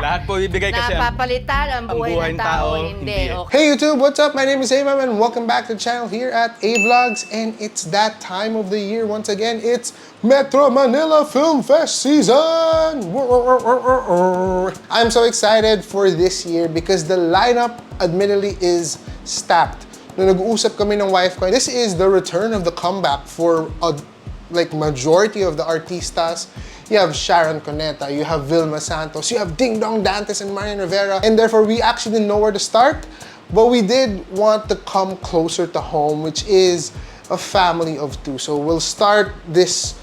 Lahat po ibigay kasi napapalitan ang buhay ng tao, hindi. Okay. Hey YouTube, what's up? My name is Amam and welcome back to the channel here at AVLOGS, and it's that time of the year once again. It's Metro Manila Film Fest season! I'm so excited for this year because the lineup admittedly is stacked. Nung nag-uusap kami ng wife ko, this is the return of the comeback for like majority of the artistas. You have Sharon Cuneta, you have Vilma Santos, you have Ding Dong Dantes and Maricar Rivera, and therefore we actually didn't know where to start, but we did want to come closer to home, which is a family of two. So we'll start this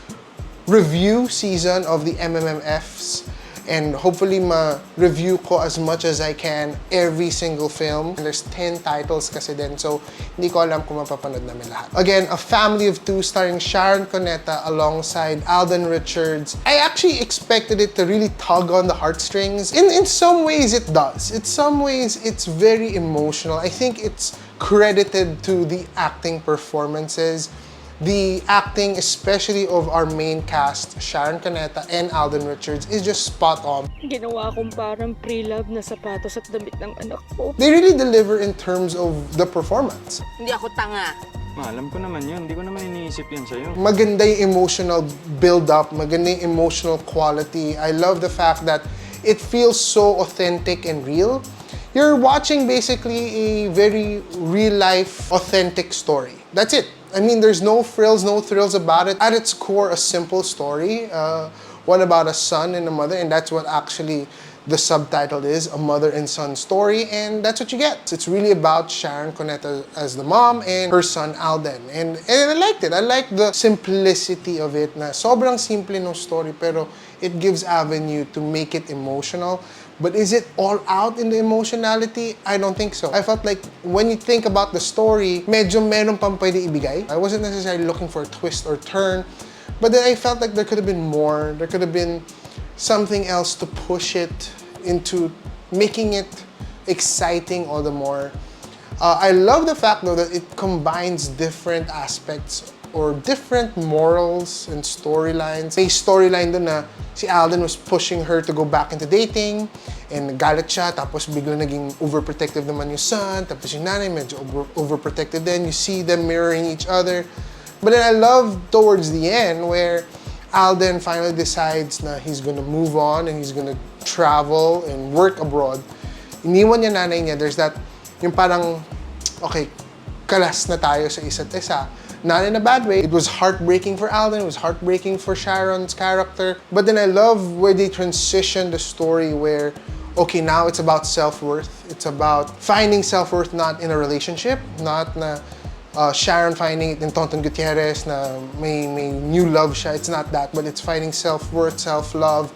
review season of the MMFFs, and hopefully ma-review ko as much as I can every single film. And there's 10 titles kasi din, so hindi ko alam kung mapapanood namin lahat. Again, a family of two starring Sharon Cuneta alongside Alden Richards. I actually expected it to really tug on the heartstrings. In some ways it does. In some ways it's very emotional. I think it's credited to the acting performances. The acting, especially of our main cast, Sharon Cuneta and Alden Richards, is just spot on. Ginawa kong parang pre-love na sapatos at damit ng anak ko. They really deliver in terms of the performance. Hindi ako tanga. Alam ko naman yun, hindi ko naman iniisip yan sa'yo. Maganda yung emotional build-up, maganda yung emotional quality. I love the fact that it feels so authentic and real. You're watching basically a very real-life, authentic story. That's it. I mean, there's no frills, no thrills about it. At its core, a simple story. One about a son and a mother, and that's what actually the subtitle is, a mother and son story, and that's what you get. It's really about Sharon Cuneta as the mom and her son Alden. And I liked it. I liked the simplicity of it, na sobrang simple ng story, pero it gives avenue to make it emotional. But is it all out in the emotionality? I don't think so. I felt like when you think about the story, medyo meron pang pwede ibigay. I wasn't necessarily looking for a twist or turn, but then I felt like there could have been more. There could have been something else to push it into making it exciting all the more. I love the fact though that it combines different aspects or different morals and storylines. May storyline doon na si Alden was pushing her to go back into dating, and nagalit siya, tapos bigla naging overprotective naman yung son, tapos yung nanay medyo overprotective din. You see them mirroring each other. But then I love towards the end where Alden finally decides na he's gonna move on and he's gonna travel and work abroad. Iniwan niya nanay niya. There's that, yung parang, okay, kalas na tayo sa isa't isa. Not in a bad way. It was heartbreaking for Alden, it was heartbreaking for Sharon's character. But then I love where they transition the story where, okay, now it's about self-worth. It's about finding self-worth not in a relationship, not na Sharon finding it in Tonton Gutierrez na may new love siya. It's not that, but it's finding self-worth, self-love,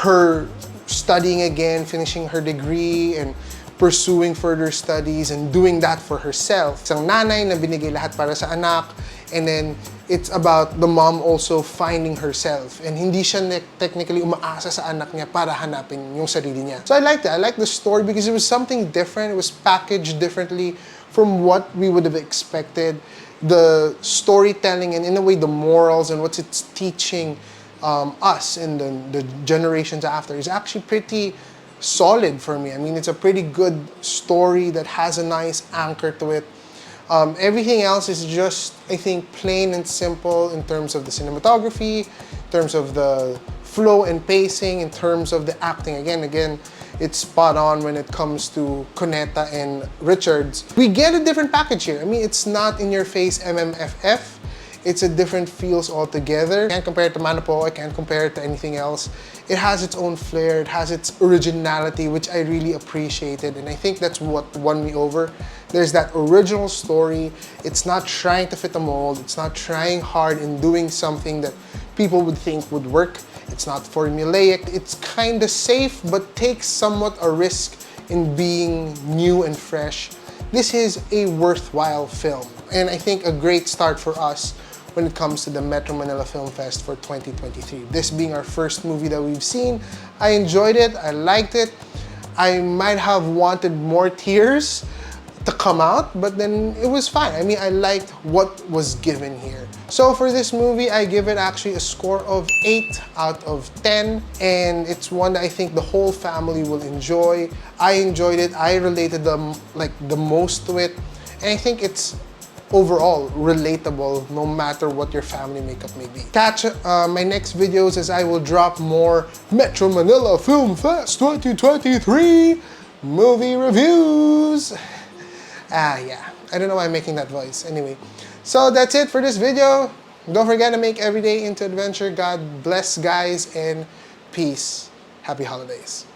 her studying again, finishing her degree, and pursuing further studies and doing that for herself. Isang nanay na binigay lahat para sa anak, and then it's about the mom also finding herself. And hindi siya technically umaasa sa anak niya para hanapin yung sarili niya. So I liked it. I liked the story because it was something different. It was packaged differently from what we would have expected. The storytelling and in a way the morals and what it's teaching us and the generations after is actually pretty solid for me. I mean, it's a pretty good story that has a nice anchor to it. Everything else is just, I think, plain and simple in terms of the cinematography, in terms of the flow and pacing, in terms of the acting. Again, it's spot on when it comes to Cuneta and Richards. We get a different package here. I mean, it's not in your face MMFF. It's a different feels altogether. I can't compare it to Manapo, I can't compare it to anything else. It has its own flair, it has its originality, which I really appreciated, and I think that's what won me over. There's that original story. It's not trying to fit a mold, it's not trying hard in doing something that people would think would work. It's not formulaic, it's kind of safe, but takes somewhat a risk in being new and fresh. This is a worthwhile film, and I think a great start for us when it comes to the Metro Manila Film Fest for 2023. This being our first movie that we've seen, I enjoyed it, I liked it. I might have wanted more tears to come out, but then it was fine. I mean, I liked what was given here. So for this movie, I give it actually a score of 8 out of 10, and it's one that I think the whole family will enjoy. I enjoyed it. I related the most to it, and I think it's overall relatable no matter what your family makeup may be. Catch my next videos as I will drop more Metro Manila Film Fest 2023 movie reviews. Yeah, I don't know why I'm making that voice. Anyway, so that's it for this video. Don't forget to make every day into adventure. God bless, guys, and peace. Happy holidays.